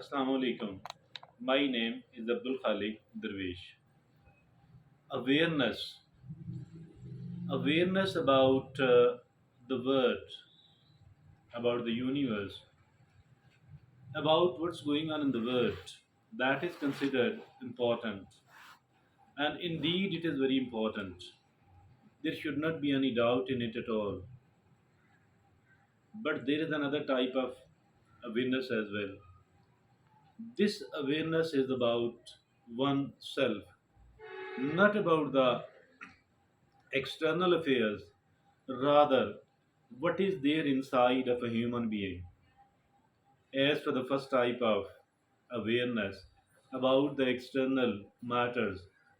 Assalamu alaikum. My name is Abdul Khalik Darwish. Awareness, awareness about the world, about the universe, about what's going on in the world. That is considered important, and indeed it is very important. There should not be any doubt in it at all. But there is another type of awareness as well. This awareness is about oneself, not about the external affairs, rather, what is there inside of a human being. As for the first type of awareness about the external matters,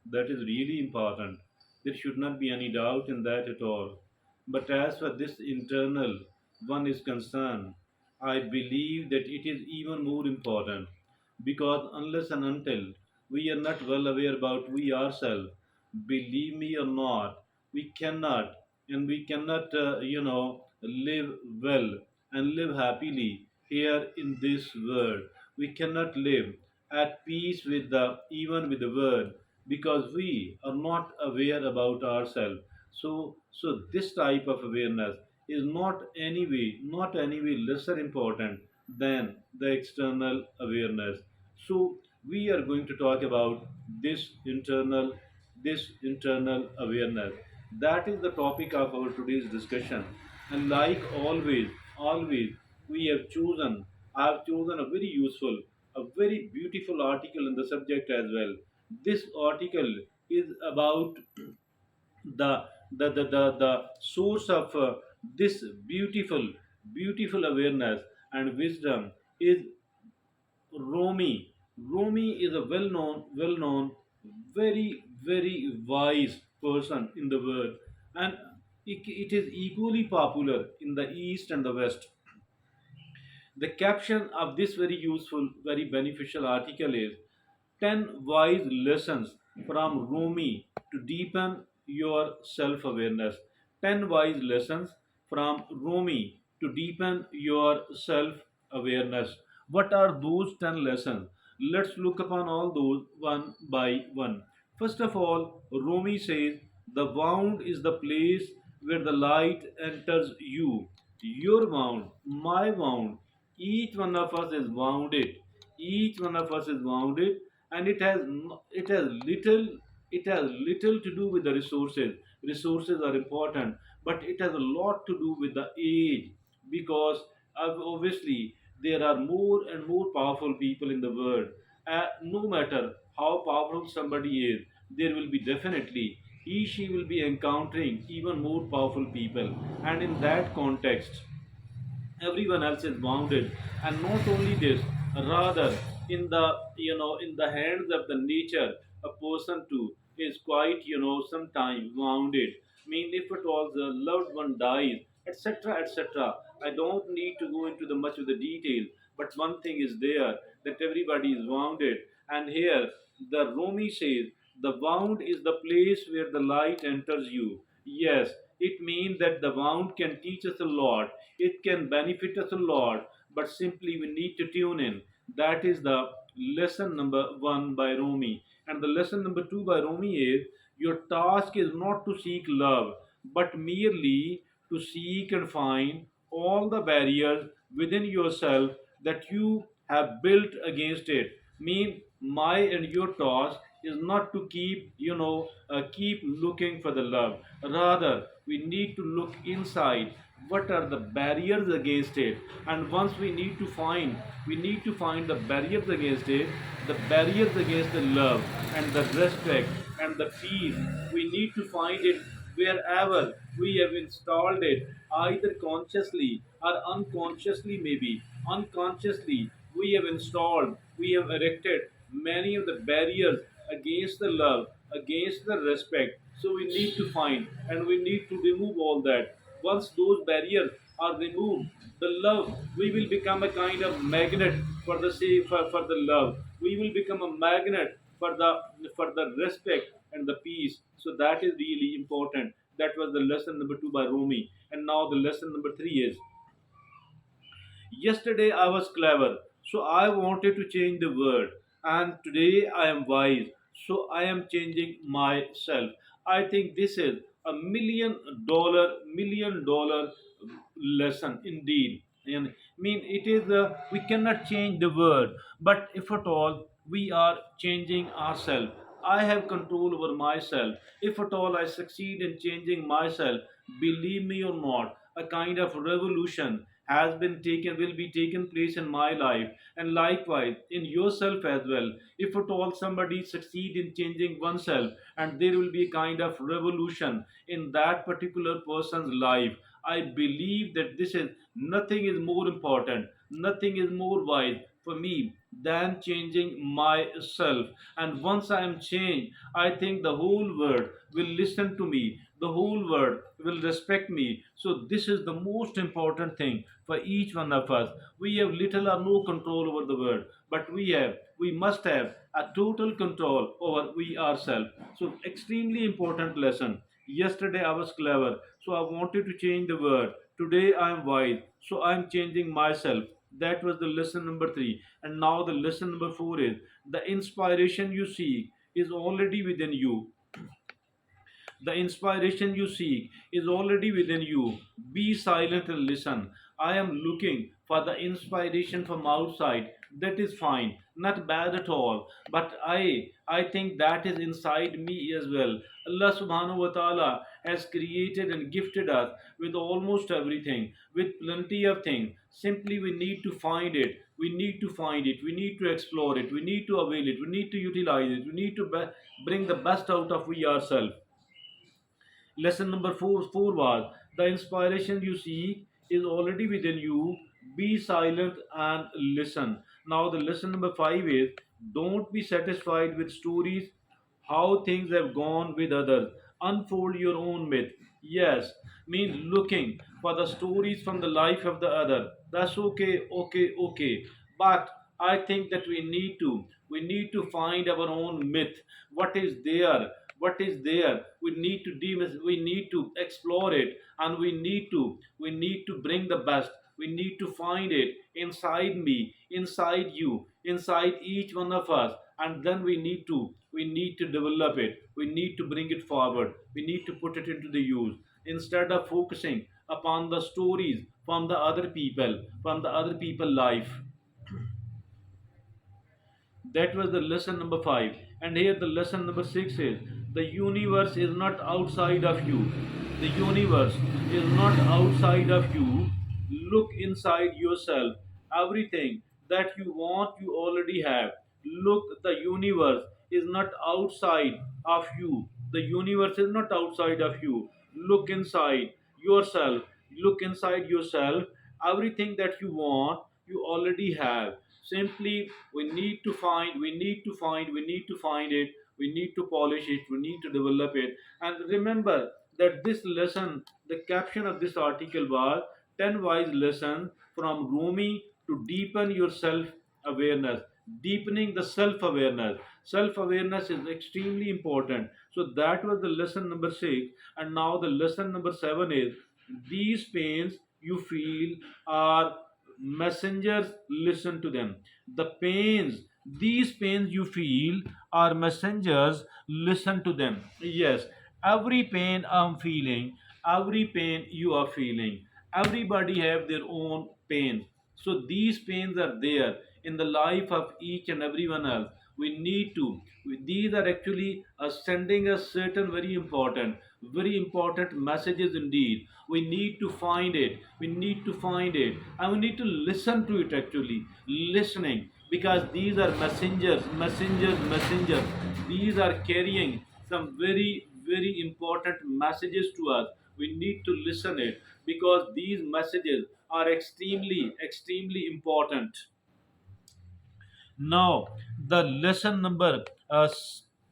that is really important. There should not be any doubt in that at all. But as for this internal one is concerned, I believe that it is even more important because unless and until we are not well aware about we ourselves, believe me or not, we cannot live well and live happily here in this world. We cannot live at peace with the even with the world because we are not aware about ourselves. So this type of awareness is not any way lesser important than the external awareness. So we are going to talk about this internal awareness. That is the topic of our today's discussion. And like always, we have chosen, I have chosen a very useful, a very beautiful article in the subject as well. This article is about the source of this beautiful awareness and wisdom is Rumi. Rumi is a well known, very wise person in the world, and it is equally popular in the East and the West. The caption of this very useful, very beneficial article is 10 wise lessons from Rumi to deepen your self awareness. 10 wise lessons from Rumi to deepen your self awareness. What are those 10 lessons? Let's look upon all those one by one. First of all, Rumi says the wound is the place where the light enters you. Your wound, my wound, each one of us is wounded. Each one of us is wounded, and it has little to do with the resources. Resources are important, but it has a lot to do with the age, because obviously there are more and more powerful people in the world. No matter how powerful somebody is, there will be definitely she will be encountering even more powerful people, and in that context everyone else is wounded. And not only this, rather, in the hands of the nature, a person too is quite sometimes wounded. I mean, if at all the loved one dies, etc., etc., I don't need to go into the much of the detail, but one thing is there, that everybody is wounded. And here the Rumi says the wound is the place where the light enters you. Yes, it means that the wound can teach us a lot, it can benefit us a lot, but simply we need to tune in. That is the lesson number one by Rumi. And the lesson number two by Rumi is your task is not to seek love, but merely to seek and find all the barriers within yourself that you have built against it. Mean my and your task is not to keep looking for the love. Rather, we need to look inside. What are the barriers against it? And once we need to find the barriers against it, the barriers against the love and the respect and the peace. We need to find it wherever we have installed it, either consciously or unconsciously, maybe. Unconsciously, we have erected many of the barriers against the love, against the respect. So we need to find and we need to remove all that. Once those barriers are removed, the love, we will become a kind of magnet for the for the love. We will become a magnet for the respect and the peace. So that is really important. That was the lesson number two by Rumi. And now the lesson number three is: yesterday I was clever. So I wanted to change the world, and today I am wise. So I am changing myself. I think this is a million dollar lesson indeed. And mean it is we cannot change the world, but if at all we are changing ourselves. I have control over myself. If at all I succeed in changing myself, believe me or not, a kind of revolution has been taken will be taken place in my life, and likewise in yourself as well. If at all somebody succeed in changing oneself, and there will be a kind of revolution in that particular person's life. I believe that this is nothing is more important, nothing is more wise for me than changing myself. And once I am changed, I think the whole world will listen to me, the whole world will respect me. So this is the most important thing for each one of us. We have little or no control over the world, but we must have a total control over we ourselves. So extremely important lesson. Yesterday I was clever, so I wanted to change the world. Today I am wise, so I am changing myself. That was the lesson number three. And now the lesson number four is the inspiration you seek is already within you. The inspiration you seek is already within you. Be silent and listen. I am looking for the inspiration from outside. That is fine, not bad at all. But I think that is inside me as well. Allah subhanahu wa ta'ala has created and gifted us with almost everything, with plenty of things. Simply we need to find it. We need to find it. We need to explore it. We need to avail it. We need to utilize it. We need to bring the best out of we ourselves. Lesson number four was the inspiration you seek is already within you. Be silent and listen. Now, the lesson number five is don't be satisfied with stories how things have gone with others. Unfold your own myth. Yes, mean looking for the stories from the life of the other. That's okay, okay, okay. But I think that we need to find our own myth. What is there? What is there? We need to explore it, and we need to bring the best. We need to find it inside me, inside you, inside each one of us, and then we need to develop it. We need to bring it forward. We need to put it into the use instead of focusing upon the stories from the other people life. That was the lesson number five. And here the lesson number six is the universe is not outside of you. The universe is not outside of you. Look inside yourself. Everything that you want, you already have. Look, the universe is not outside of you. The universe is not outside of you. Look inside yourself. Look inside yourself. Everything that you want, you already have. Simply we need to find it. We need to polish it. We need to develop it. And remember that this lesson, the caption of this article was 10 wise lessons from Rumi to deepen your self awareness. Deepening the self awareness. Self awareness is extremely important. So that was the lesson number 6. And now the lesson number 7 is these pains you feel are messengers, listen to them. The pains, these pains you feel are messengers, listen to them. Yes, every pain I'm feeling, every pain you are feeling, everybody have their own pain. So these pains are there in the life of each and everyone else. We need to, these are actually sending us certain very important messages indeed. We need to find it. We need to find it, and we need to listen to it actually. Listening, because these are messengers. These are carrying some very important messages to us. We need to listen it, because these messages are extremely important. Now, the lesson number 8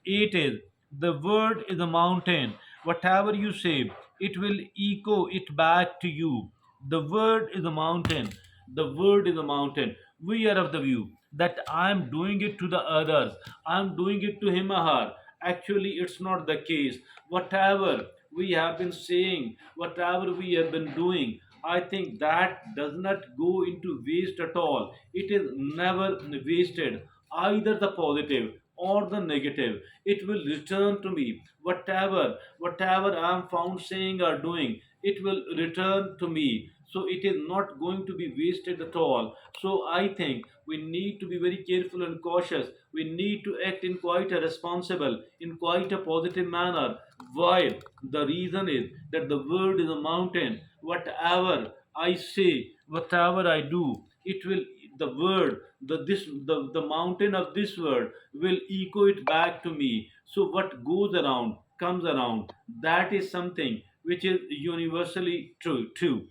is the word is a mountain. Whatever you say, it will echo it back to you. The word is a mountain. The word is a mountain. We are of the view that I am doing it to the others, I am doing it to him or her. Actually, it's not the case. Whatever we have been saying, whatever we have been doing, I think that does not go into waste at all. It is never wasted, either the positive or the negative. It will return to me. Whatever I am found saying or doing, it will return to me. So it is not going to be wasted at all. So I think we need to be very careful and cautious. We need to act in quite a responsible, in quite a positive manner. Why? The reason is that the world is a mountain. Whatever I say, whatever I do, it will the word, the mountain of this word will echo it back to me. So what goes around comes around. That is something which is universally true.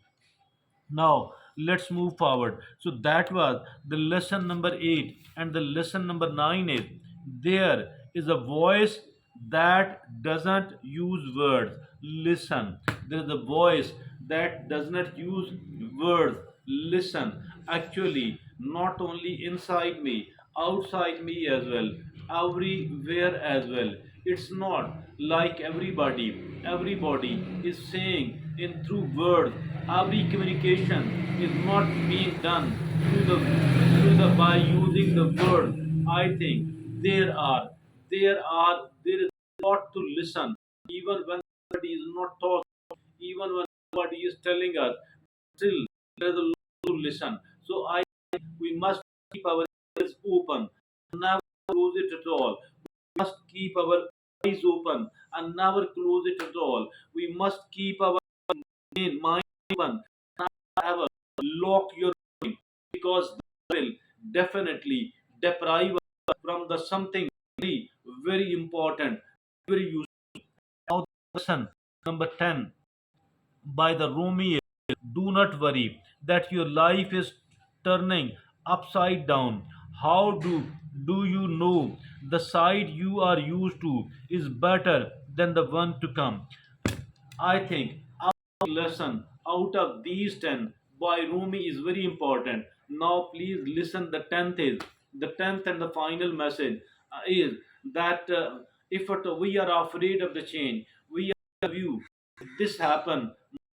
Now let's move forward. So that was the lesson number 8, and the lesson number 9 is there is a voice that doesn't use words. Listen, there is a voice that does not use words. Listen, actually, not only inside me, outside me as well, everywhere as well. It's not like everybody is saying in through words. Every communication is not being done through the by using the word. I think there is a lot to listen, even when somebody is not talking, even when somebody is telling us, still there is a lot to listen. So I think we must keep our ears open, never close it at all. We must keep our eyes open and never close it at all. We must keep our mind open, never lock your mind, because that will definitely deprive us from the something very, very important, very useful. Now, lesson number 10 by the Rumi is, do not worry that your life is turning upside down. How do you know the side you are used to is better than the one to come? I think our lesson out of these 10 by Rumi is very important. Now, please listen. The tenth and the final message is that we are afraid of the change, we are view. If this happen,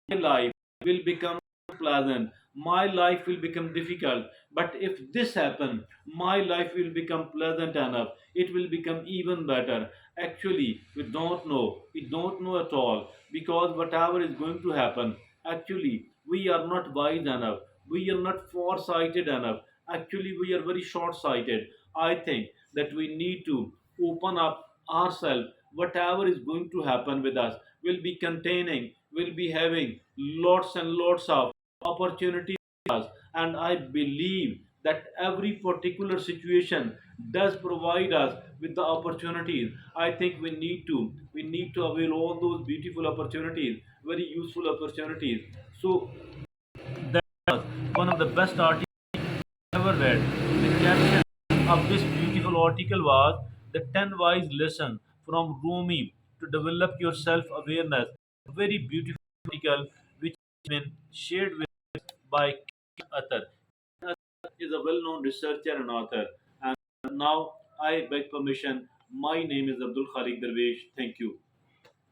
my life will become pleasant. My life will become difficult. But if this happen, my life will become pleasant enough. It will become even better. Actually, we don't know. We don't know at all, because whatever is going to happen, actually, we are not wise enough. We are not foresighted enough. Actually, we are very short sighted. I think that we need to open up ourselves. Whatever is going to happen with us will be containing, will be having lots and lots of opportunities for us. And I believe that every particular situation does provide us with the opportunities. I think we need to avail all those beautiful opportunities, very useful opportunities. So that was one of the best articles ever read. The caption of this beautiful article was the 10 wise lessons from Rumi to develop your self awareness. A very beautiful article which has been shared with us by Athar. Athar is a well known researcher and author. And now I beg permission. My name is Abdul Khalik Darwesh. Thank you.